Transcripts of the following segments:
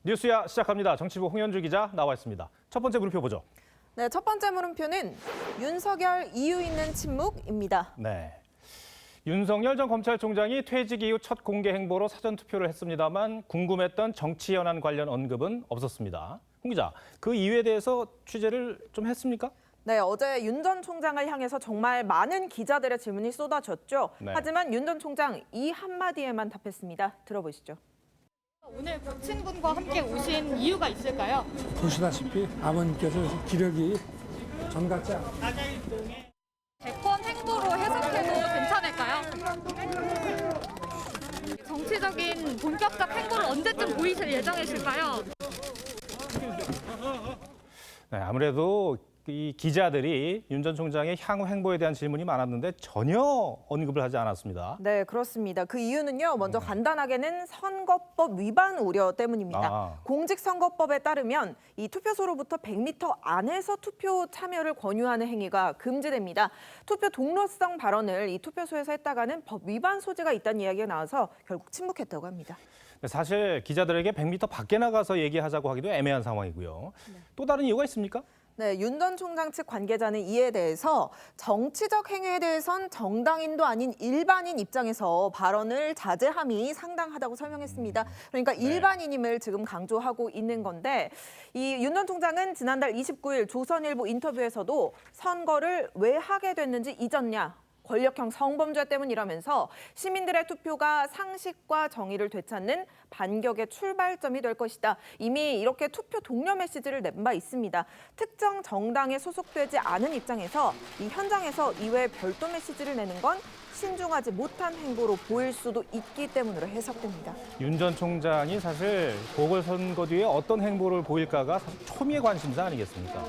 뉴스야 시작합니다. 정치부 홍현주 기자 나와 있습니다. 첫 번째 물음표 보죠. 네, 첫 번째 물음표는 윤석열 이유 있는 침묵입니다. 네. 윤석열 전 검찰총장이 퇴직 이후 첫 공개 행보로 사전투표를 했습니다만 궁금했던 정치 현안 관련 언급은 없었습니다. 홍 기자, 그 이유에 대해서 취재를 좀 했습니까? 네, 어제 윤 전 총장을 향해서 정말 많은 기자들의 질문이 쏟아졌죠. 네. 하지만 윤 전 총장 이 한마디에만 답했습니다. 들어보시죠. 오늘 국친분과 함께 오신 이유가 있을까요? 보시다시피 아버님께서 기력이 전 같지 않아요. 대권 행보로 해석해도 괜찮을까요? 정치적인 본격적 행보를 언제쯤 보이실 예정이실까요? 네, 아무래도 이 기자들이 윤 전 총장의 향후 행보에 대한 질문이 많았는데 전혀 언급을 하지 않았습니다. 네, 그렇습니다. 그 이유는요. 먼저 간단하게는 선거법 위반 우려 때문입니다. 공직선거법에 따르면 이 투표소로부터 100m 안에서 투표 참여를 권유하는 행위가 금지됩니다. 투표 독로성 발언을 이 투표소에서 했다가는 법 위반 소지가 있다는 이야기가 나와서 결국 침묵했다고 합니다. 사실 기자들에게 100m 밖에 나가서 얘기하자고 하기도 애매한 상황이고요. 또 다른 이유가 있습니까? 네, 윤 전 총장 측 관계자는 이에 대해서 정치적 행위에 대해선 정당인도 아닌 일반인 입장에서 발언을 자제함이 상당하다고 설명했습니다. 그러니까 일반인임을 지금 강조하고 있는 건데 이 윤 전 총장은 지난달 29일 조선일보 인터뷰에서도 선거를 왜 하게 됐는지 잊었냐. 권력형 성범죄 때문이라면서 시민들의 투표가 상식과 정의를 되찾는 반격의 출발점이 될 것이다. 이미 이렇게 투표 독려 메시지를 낸 바 있습니다. 특정 정당에 소속되지 않은 입장에서 이 현장에서 이외에 별도 메시지를 내는 건 신중하지 못한 행보로 보일 수도 있기 때문으로 해석됩니다. 윤 전 총장이 사실 보궐선거 뒤에 어떤 행보를 보일까가 사실 초미의 관심사 아니겠습니까?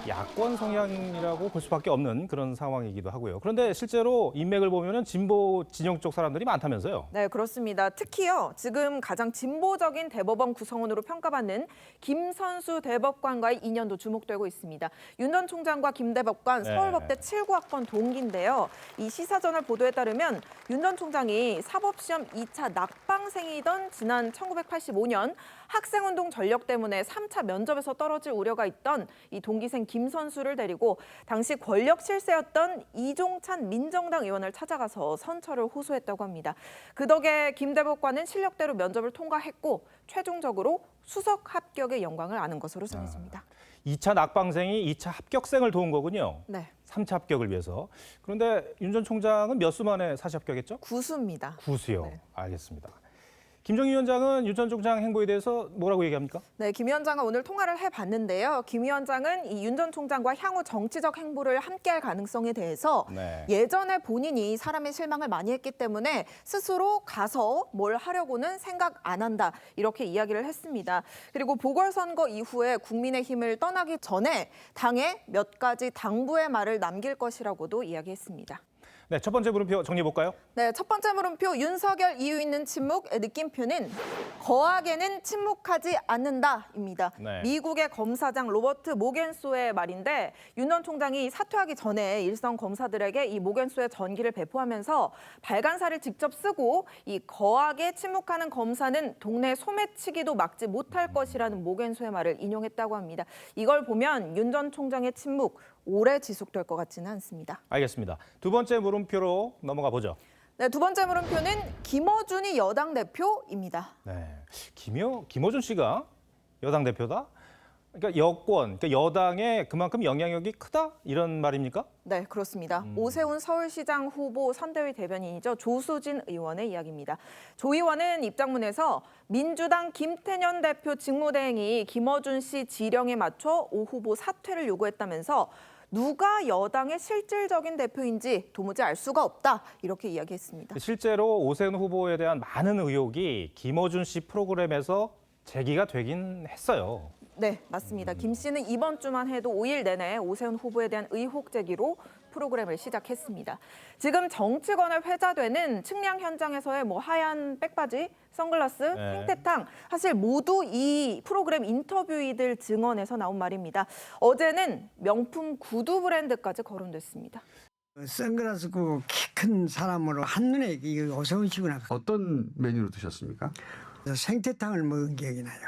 야권 성향이라고 볼 수밖에 없는 그런 상황이기도 하고요. 그런데 실제로 인맥을 보면은 진보 진영 쪽 사람들이 많다면서요? 네, 그렇습니다. 특히요, 지금 가장 진보적인 대법원 구성원으로 평가받는 김선수 대법관과의 인연도 주목되고 있습니다. 윤 전 총장과 김 대법관 서울법대 79학번 동기인데요. 이 시사저널 보도에 따르면 윤 전 총장이 사법시험 2차 낙방생이던 지난 1985년 학생운동 전력 때문에 3차 면접에서 떨어질 우려가 있던 이 동기생 김선수를 데리고 당시 권력 실세였던 이종찬 민정당 의원을 찾아가서 선처를 호소했다고 합니다. 그 덕에 김 대법관은 실력대로 면접을 통과했고 최종적으로 수석 합격의 영광을 아는 것으로 전해집니다. 2차 낙방생이 2차 합격생을 도운 거군요. 네, 3차 합격을 위해서. 그런데 윤 전 총장은 몇 수 만에 사시 합격했죠? 구수입니다. 구수요. 네. 알겠습니다. 김정희 위원장은 윤 전 총장 행보에 대해서 뭐라고 얘기합니까? 네, 김 위원장과 오늘 통화를 해봤는데요. 김 위원장은 이 윤 전 총장과 향후 정치적 행보를 함께할 가능성에 대해서 예전에 본인이 사람의 실망을 많이 했기 때문에 스스로 가서 뭘 하려고는 생각 안 한다. 이렇게 이야기를 했습니다. 그리고 보궐선거 이후에 국민의힘을 떠나기 전에 당에 몇 가지 당부의 말을 남길 것이라고도 이야기했습니다. 네, 첫 번째 물음표 정리해 볼까요? 네, 첫 번째 물음표 윤석열 이유 있는 침묵의 느낌표는 거하게는 침묵하지 않는다입니다. 네. 미국의 검사장 로버트 모겐소의 말인데 윤 전 총장이 사퇴하기 전에 일선 검사들에게 이 모겐소의 전기를 배포하면서 발간사를 직접 쓰고 이 거하게 침묵하는 검사는 동네 소매치기도 막지 못할 것이라는 모겐소의 말을 인용했다고 합니다. 이걸 보면 윤 전 총장의 침묵 오래 지속될 것 같지는 않습니다. 알겠습니다. 두 번째 물음표로 넘어가 보죠. 네, 두 번째 물음표는 김어준이 여당 대표입니다. 네, 김어준 씨가 여당 대표다? 그러니까 여권, 그러니까 여당에 그만큼 영향력이 크다? 이런 말입니까? 네, 그렇습니다. 오세훈 서울시장 후보 선대위 대변인이죠. 조수진 의원의 이야기입니다. 조 의원은 입장문에서 민주당 김태년 대표 직무대행이 김어준 씨 지령에 맞춰 오 후보 사퇴를 요구했다면서 누가 여당의 실질적인 대표인지 도무지 알 수가 없다. 이렇게 이야기했습니다. 실제로 오세훈 후보에 대한 많은 의혹이 김어준 씨 프로그램에서 제기가 되긴 했어요. 네, 맞습니다. 김 씨는 이번 주만 해도 5일 내내 오세훈 후보에 대한 의혹 제기로 프로그램을 시작했습니다. 지금 정치권에 회자되는 측량 현장에서의 하얀 백바지, 선글라스, 생태탕 사실 모두 이 프로그램 인터뷰이들 증언에서 나온 말입니다. 어제는 명품 구두 브랜드까지 거론됐습니다. 선글라스 끼고 키 큰 사람으로 한눈에 이거 오세훈씨구나. 어떤 메뉴로 드셨습니까? 생태탕을 먹은 기억이 나요.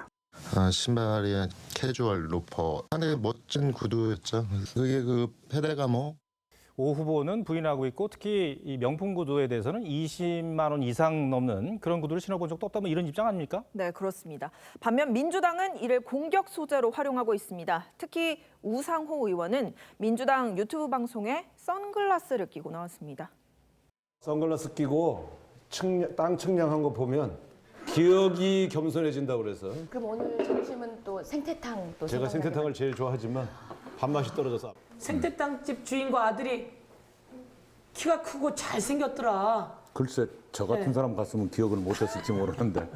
신발이 캐주얼 로퍼. 안에 멋진 구두였죠. 그게 그 페레가모. 오 후보는 부인하고 있고 특히 이 명품 구두에 대해서는 20만 원 이상 넘는 그런 구두를 신어본 적도 없다 뭐 이런 입장 아닙니까? 네, 그렇습니다. 반면 민주당은 이를 공격 소재로 활용하고 있습니다. 특히 우상호 의원은 민주당 유튜브 방송에 선글라스를 끼고 나왔습니다. 선글라스 끼고 땅 측량한 거 보면 기억이 겸손해진다고 그래서 그럼 오늘 점심은 또 생태탕 또 제가 생태탕을 제일 좋아하지만 밥맛이 떨어져서 생태탕집 주인과 아들이 키가 크고 잘생겼더라. 글쎄 저 같은 사람 갔으면 기억을 못했을지 모르는데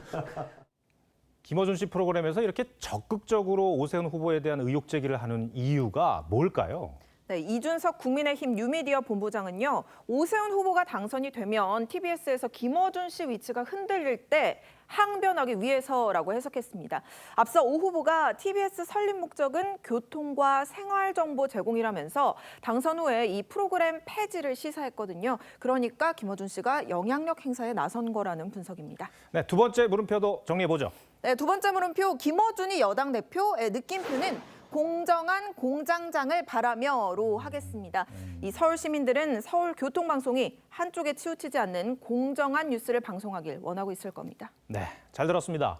김어준 씨 프로그램에서 이렇게 적극적으로 오세훈 후보에 대한 의혹 제기를 하는 이유가 뭘까요? 네, 이준석 국민의힘 뉴미디어 본부장은요. 오세훈 후보가 당선이 되면 TBS에서 김어준 씨 위치가 흔들릴 때 항변하기 위해서라고 해석했습니다. 앞서 오 후보가 TBS 설립 목적은 교통과 생활 정보 제공이라면서 당선 후에 이 프로그램 폐지를 시사했거든요. 그러니까 김어준 씨가 영향력 행사에 나선 거라는 분석입니다. 네, 두 번째 물음표도 정리해보죠. 네, 두 번째 물음표 김어준이 여당 대표의 느낌표는 공정한 공장장을 바라며로 하겠습니다. 이 서울 시민들은 서울교통방송이 한쪽에 치우치지 않는 공정한 뉴스를 방송하길 원하고 있을 겁니다. 네, 잘 들었습니다.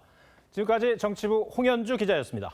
지금까지 정치부 홍현주 기자였습니다.